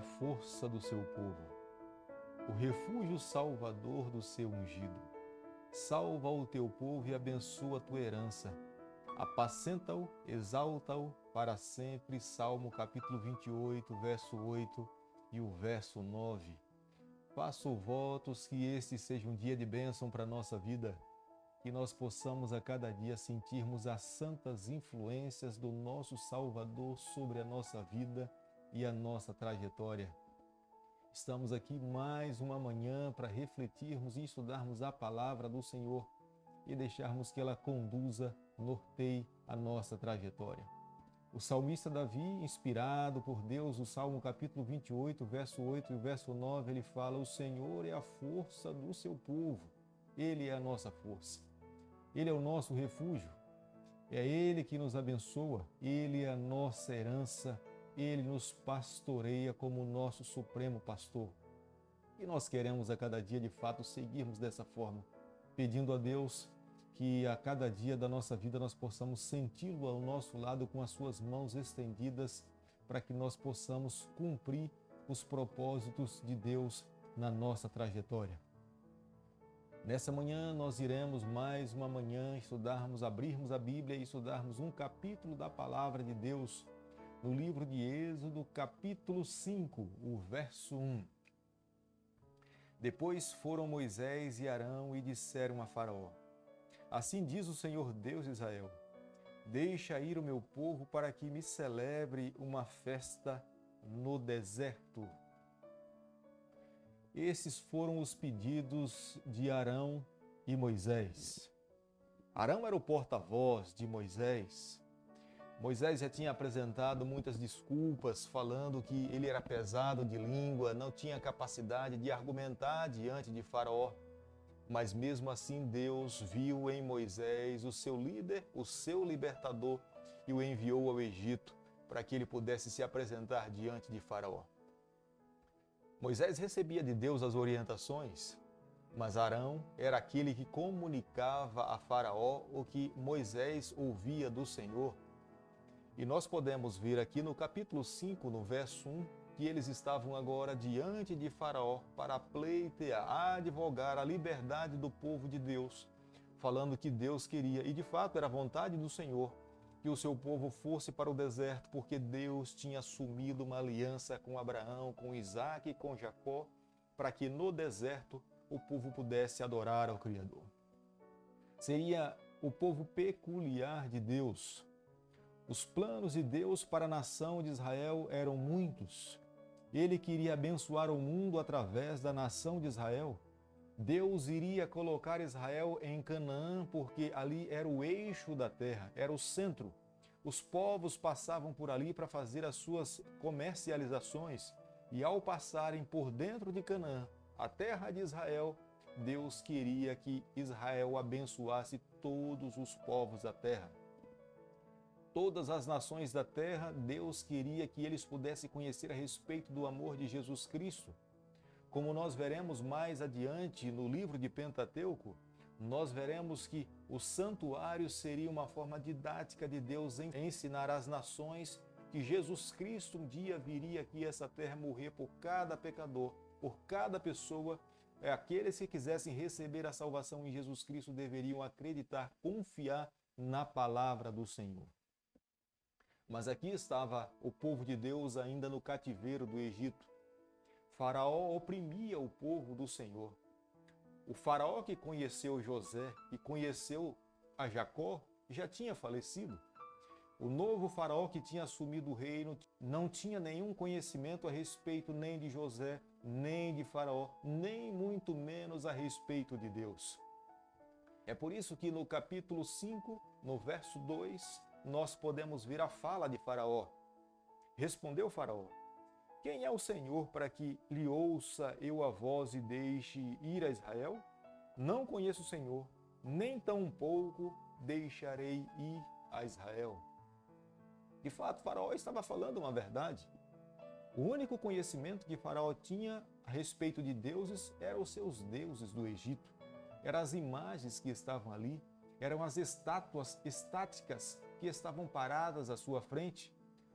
força do seu povo, o refúgio salvador do seu ungido. Salva o teu povo e abençoa a tua herança. Apacenta-o, exalta-o para sempre. Salmo capítulo 28, verso 8 e o verso 9. Faço votos que este seja um dia de bênção para a nossa vida, que nós possamos a cada dia sentirmos as santas influências do nosso Salvador sobre a nossa vida e a nossa trajetória. Estamos aqui mais uma manhã para refletirmos e estudarmos a palavra do Senhor e deixarmos que ela conduza, norteie a nossa trajetória. O salmista Davi, inspirado por Deus, o Salmo capítulo 28, verso 8 e verso 9, ele fala: o Senhor é a força do seu povo, Ele é a nossa força, Ele é o nosso refúgio, é Ele que nos abençoa, Ele é a nossa herança, Ele nos pastoreia como o nosso supremo pastor. E nós queremos a cada dia, de fato, seguirmos dessa forma, pedindo a Deus que a cada dia da nossa vida nós possamos senti-lo ao nosso lado com as suas mãos estendidas, para que nós possamos cumprir os propósitos de Deus na nossa trajetória. Nessa manhã nós iremos mais uma manhã abrirmos a Bíblia e estudarmos um capítulo da Palavra de Deus, no livro de Êxodo, capítulo 5, o verso 1. Depois foram Moisés e Arão e disseram a Faraó: assim diz o Senhor Deus de Israel: deixa ir o meu povo para que me celebre uma festa no deserto. Esses foram os pedidos de Arão e Moisés. Arão era o porta-voz de Moisés. Moisés já tinha apresentado muitas desculpas, falando que ele era pesado de língua, não tinha capacidade de argumentar diante de Faraó. Mas mesmo assim Deus viu em Moisés o seu líder, o seu libertador, e o enviou ao Egito para que ele pudesse se apresentar diante de Faraó. Moisés recebia de Deus as orientações, mas Arão era aquele que comunicava a Faraó o que Moisés ouvia do Senhor. E nós podemos ver aqui no capítulo 5, no verso 1, que eles estavam agora diante de Faraó para pleitear, advogar a liberdade do povo de Deus, falando que Deus queria, e de fato era a vontade do Senhor, que o seu povo fosse para o deserto, porque Deus tinha assumido uma aliança com Abraão, com Isaque e com Jacó, para que no deserto o povo pudesse adorar ao Criador. Seria o povo peculiar de Deus. Os planos de Deus para a nação de Israel eram muitos. Ele queria abençoar o mundo através da nação de Israel. Deus iria colocar Israel em Canaã, porque ali era o eixo da terra, era o centro. Os povos passavam por ali para fazer as suas comercializações, e ao passarem por dentro de Canaã, a terra de Israel, Deus queria que Israel abençoasse todos os povos da terra. Todas as nações da terra, Deus queria que eles pudessem conhecer a respeito do amor de Jesus Cristo. Como nós veremos mais adiante no livro de Pentateuco, nós veremos que o santuário seria uma forma didática de Deus em ensinar às nações que Jesus Cristo um dia viria aqui a essa terra morrer por cada pecador, por cada pessoa. Aqueles que quisessem receber a salvação em Jesus Cristo deveriam acreditar, confiar na palavra do Senhor. Mas aqui estava o povo de Deus ainda no cativeiro do Egito. Faraó oprimia o povo do Senhor. O faraó que conheceu José e conheceu a Jacó já tinha falecido. O novo faraó que tinha assumido o reino não tinha nenhum conhecimento a respeito nem de José, nem de Faraó, nem muito menos a respeito de Deus. É por isso que no capítulo 5, no verso 2, nós podemos ver a fala de Faraó. Respondeu Faraó: quem é o Senhor para que lhe ouça eu a voz e deixe ir a Israel? Não conheço o Senhor, nem tampouco deixarei ir a Israel. De fato, Faraó estava falando uma verdade. O único conhecimento que Faraó tinha a respeito de deuses eram os seus deuses do Egito. Eram as imagens que estavam ali, eram as estátuas estáticas que estavam paradas à sua frente.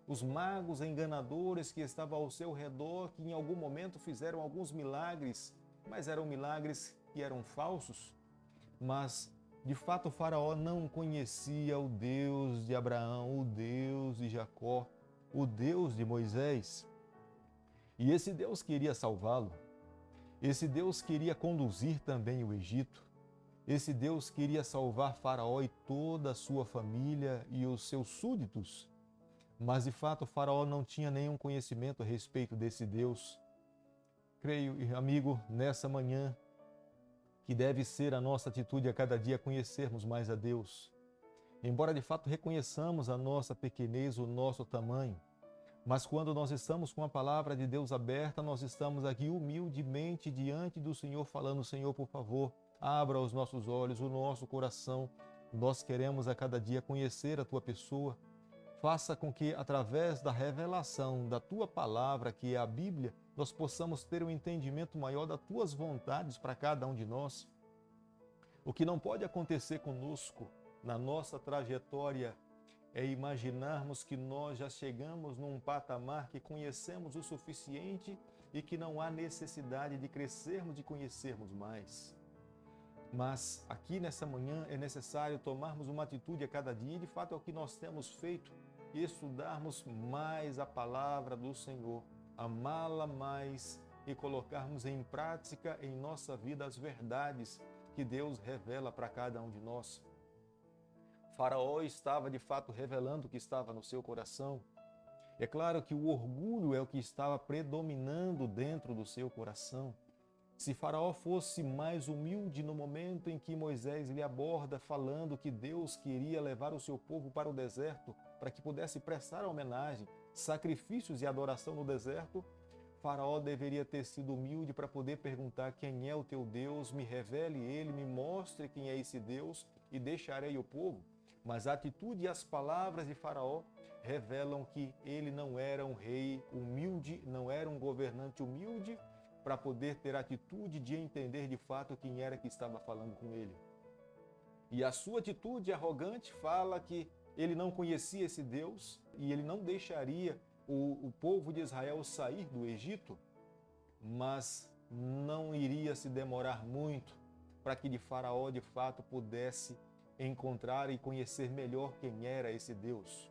os magos enganadores que estavam ao seu redor, que em algum momento fizeram alguns milagres, mas eram milagres que eram falsos. Mas, de fato, o faraó não conhecia o Deus de Abraão, o Deus de Jacó, o Deus de Moisés. E esse Deus queria salvá-lo. Esse Deus queria conduzir também o Egito. Esse Deus queria salvar Faraó e toda a sua família e os seus súditos. Mas, de fato, Faraó não tinha nenhum conhecimento a respeito desse Deus. Creio, amigo, nessa manhã, que deve ser a nossa atitude a cada dia conhecermos mais a Deus. Embora, de fato, reconheçamos a nossa pequenez, o nosso tamanho, mas quando nós estamos com a palavra de Deus aberta, nós estamos aqui humildemente diante do Senhor, falando: Senhor, por favor, abra os nossos olhos, o nosso coração. Nós queremos a cada dia conhecer a Tua pessoa. Faça com que, através da revelação da Tua palavra, que é a Bíblia, nós possamos ter um entendimento maior das Tuas vontades para cada um de nós. O que não pode acontecer conosco na nossa trajetória é imaginarmos que nós já chegamos num patamar que conhecemos o suficiente e que não há necessidade de crescermos, de conhecermos mais. Mas aqui nessa manhã é necessário tomarmos uma atitude a cada dia, e de fato é o que nós temos feito, estudarmos mais a palavra do Senhor, amá-la mais e colocarmos em prática em nossa vida as verdades que Deus revela para cada um de nós. Faraó estava de fato revelando o que estava no seu coração. É claro que o orgulho é o que estava predominando dentro do seu coração. Se Faraó fosse mais humilde no momento em que Moisés lhe aborda falando que Deus queria levar o seu povo para o deserto para que pudesse prestar homenagem, sacrifícios e adoração no deserto, Faraó deveria ter sido humilde para poder perguntar: quem é o teu Deus? Me revele ele, me mostre quem é esse Deus e deixarei o povo. Mas a atitude e as palavras de Faraó revelam que ele não era um rei humilde, não era um governante humilde para poder ter a atitude de entender de fato quem era que estava falando com ele. E a sua atitude arrogante fala que ele não conhecia esse Deus e ele não deixaria o povo de Israel sair do Egito, mas não iria se demorar muito para que de Faraó de fato pudesse encontrar e conhecer melhor quem era esse Deus.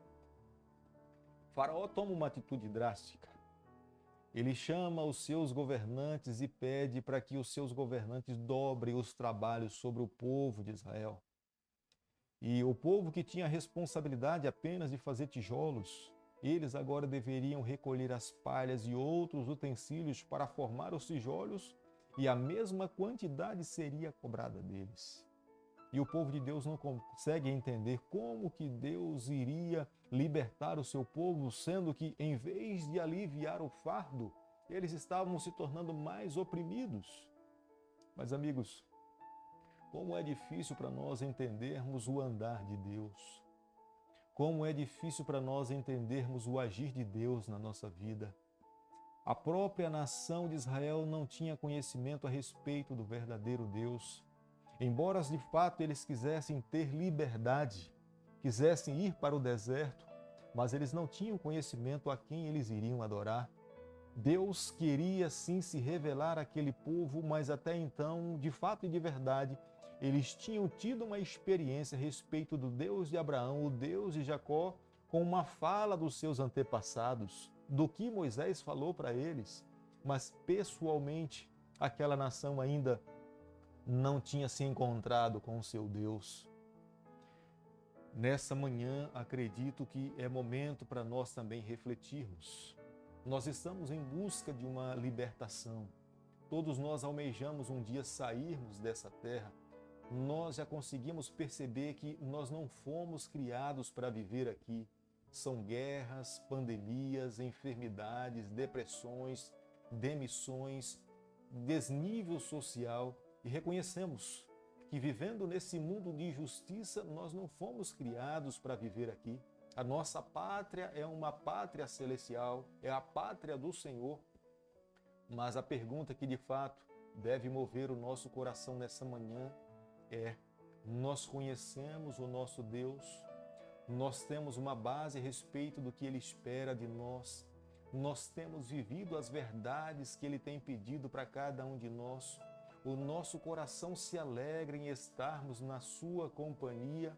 Faraó toma uma atitude drástica. Ele chama os seus governantes e pede para que os seus governantes dobrem os trabalhos sobre o povo de Israel. E o povo que tinha a responsabilidade apenas de fazer tijolos, eles agora deveriam recolher as palhas e outros utensílios para formar os tijolos, e a mesma quantidade seria cobrada deles. E o povo de Deus não consegue entender como que Deus iria libertar o seu povo, sendo que, em vez de aliviar o fardo, eles estavam se tornando mais oprimidos. Mas, amigos, como é difícil para nós entendermos o andar de Deus. Como é difícil para nós entendermos o agir de Deus na nossa vida. A própria nação de Israel não tinha conhecimento a respeito do verdadeiro Deus. Embora de fato eles quisessem ter liberdade, quisessem ir para o deserto, mas eles não tinham conhecimento a quem eles iriam adorar. Deus queria sim se revelar àquele povo, mas até então, de fato e de verdade, eles tinham tido uma experiência a respeito do Deus de Abraão, o Deus de Jacó, com uma fala dos seus antepassados, do que Moisés falou para eles, mas pessoalmente aquela nação ainda não tinha se encontrado com o seu Deus. Nessa manhã, acredito que é momento para nós também refletirmos. Nós estamos em busca de uma libertação. Todos nós almejamos um dia sairmos dessa terra. Nós já conseguimos perceber que nós não fomos criados para viver aqui. São guerras, pandemias, enfermidades, depressões, demissões, desnível social. E reconhecemos que vivendo nesse mundo de injustiça, nós não fomos criados para viver aqui. A nossa pátria é uma pátria celestial, é a pátria do Senhor. Mas a pergunta que de fato deve mover o nosso coração nessa manhã é: nós conhecemos o nosso Deus? nós temos uma base a respeito do que Ele espera de nós, nós temos vivido as verdades que Ele tem pedido para cada um de nós, o nosso coração se alegra em estarmos na Sua companhia.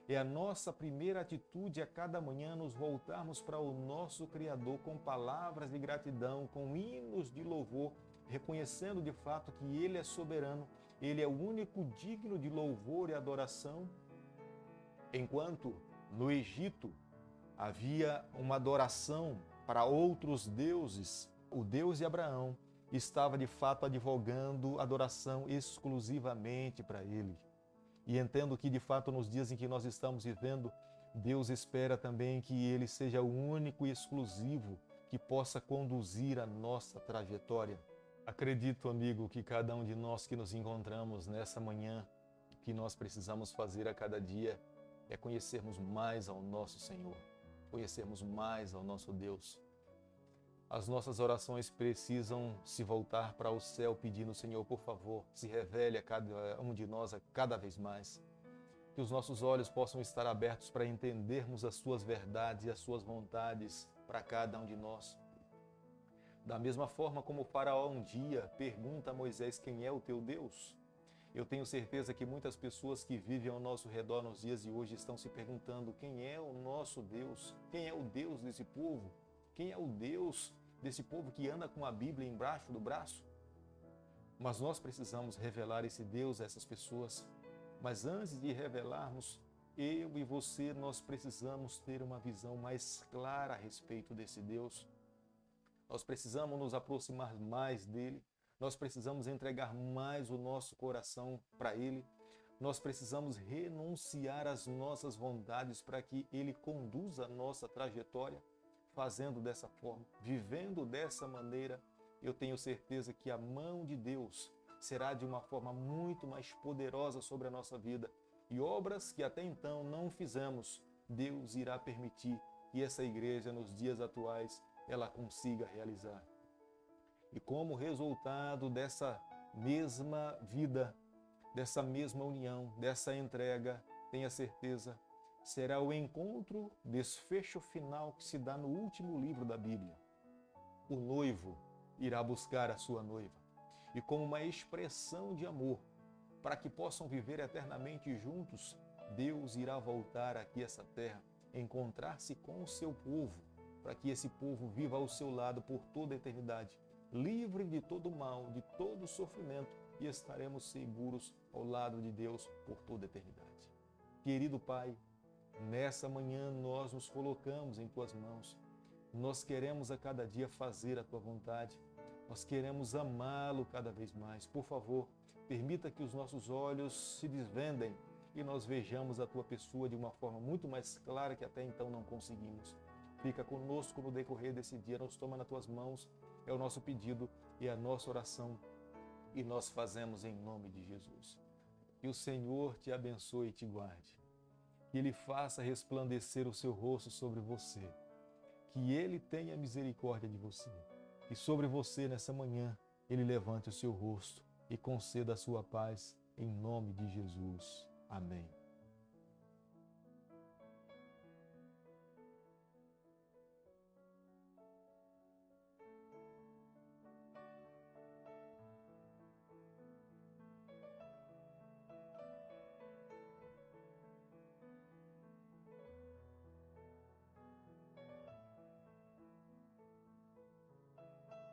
É a nossa primeira atitude a cada manhã nos voltarmos para o nosso Criador com palavras de gratidão, com hinos de louvor, reconhecendo de fato que Ele é soberano, Ele é o único digno de louvor e adoração. Enquanto no Egito havia uma adoração para outros deuses, o Deus de Abraão estava de fato advogando adoração exclusivamente para Ele. E entendo que, de fato, nos dias em que nós estamos vivendo, Deus espera também que Ele seja o único e exclusivo que possa conduzir a nossa trajetória. Acredito, amigo, que cada um de nós que nos encontramos nessa manhã, o que nós precisamos fazer a cada dia é conhecermos mais ao nosso Senhor, conhecermos mais ao nosso Deus. As nossas orações precisam se voltar para o céu pedindo, Senhor, por favor, se revele a cada um de nós a cada vez mais. Que os nossos olhos possam estar abertos para entendermos as Suas verdades e as Suas vontades para cada um de nós. Da mesma forma como o faraó um dia pergunta a Moisés quem é o teu Deus, eu tenho certeza que muitas pessoas que vivem ao nosso redor nos dias de hoje estão se perguntando quem é o nosso Deus, quem é o Deus desse povo, quem é o Deus desse povo que anda com a Bíblia embaixo do braço. Mas nós precisamos revelar esse Deus a essas pessoas. Mas antes de revelarmos, eu e você, nós precisamos ter uma visão mais clara a respeito desse Deus. Nós precisamos nos aproximar mais dele. Nós precisamos entregar mais o nosso coração para Ele. Nós precisamos renunciar às nossas vontades para que Ele conduza a nossa trajetória. Fazendo dessa forma, vivendo dessa maneira, eu tenho certeza que a mão de Deus será de uma forma muito mais poderosa sobre a nossa vida. E obras que até então não fizemos, Deus irá permitir que essa igreja, nos dias atuais, ela consiga realizar. E como resultado dessa mesma vida, dessa mesma união, dessa entrega, tenha certeza, será o encontro, desfecho final que se dá no último livro da Bíblia. O noivo irá buscar a sua noiva. E como uma expressão de amor, para que possam viver eternamente juntos, Deus irá voltar aqui a essa terra, encontrar-se com o seu povo, para que esse povo viva ao seu lado por toda a eternidade, livre de todo mal, de todo sofrimento, e estaremos seguros ao lado de Deus por toda a eternidade. Querido Pai, nessa manhã nós nos colocamos em Tuas mãos. Nós queremos a cada dia fazer a Tua vontade. Nós queremos amá-lo cada vez mais. Por favor, permita que os nossos olhos se desvendem e nós vejamos a Tua pessoa de uma forma muito mais clara que até então não conseguimos. Fica conosco no decorrer desse dia, nos toma nas Tuas mãos. É o nosso pedido e a nossa oração. E nós fazemos em nome de Jesus. Que o Senhor te abençoe e te guarde. Que Ele faça resplandecer o seu rosto sobre você, que Ele tenha misericórdia de você, e sobre você nessa manhã Ele levante o seu rosto e conceda a sua paz, em nome de Jesus. Amém.